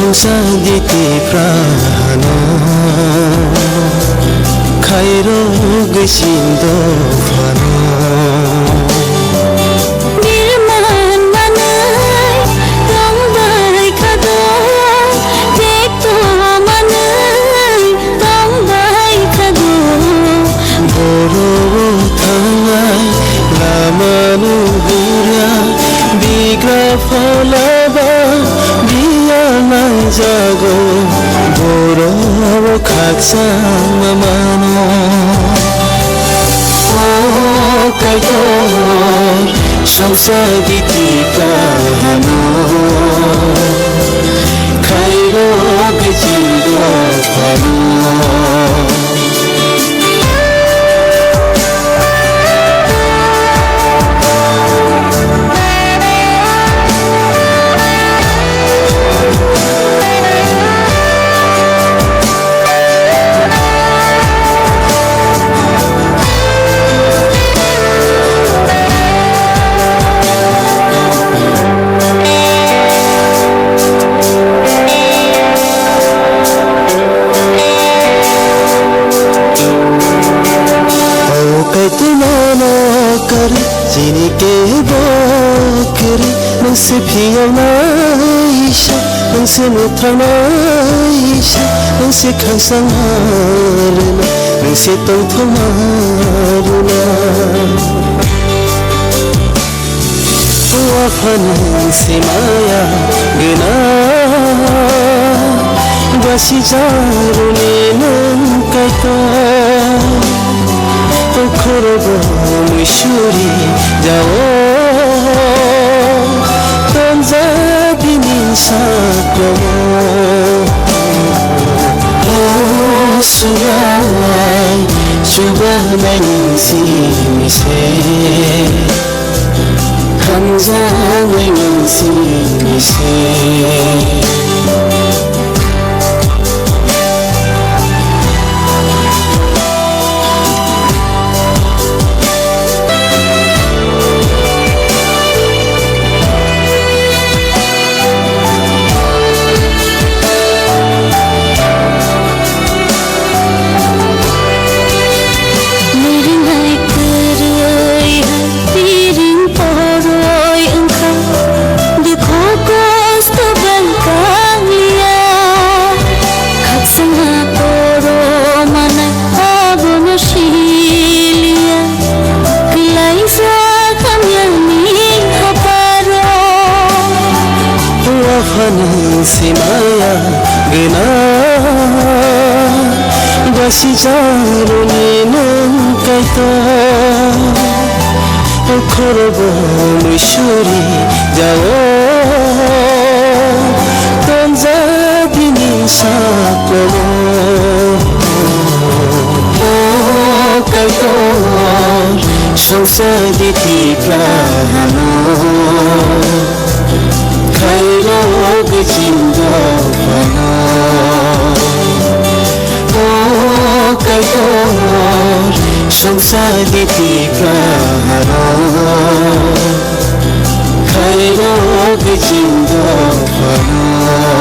সংসার দিতে প্রাণ খাইর গেছিন্দ ফান jago boro khaksa mamano oh kayo সংসার দিতে প্রাণ খাইরো গেছিন্দ ফান Sini ke bokeri nang se phiyau naisha nang se muthang naisha nang se khangsang haruna nang se tong thong haruna wa phan se maya gena basi jarune nang kaito khorobo mishuri jao tanza dinin sakomo surai subah mensi mise hamza mensi mise si maya gena basi jarune nang kaito khorobo mishuri jao tanza dinin sakomo kaito সংসার দিতে প্রাণ খাইরো গেছিন্দ fun ও কাইতো সংসার দিতে প্রাণ খাইরো গেছিন্দ ফান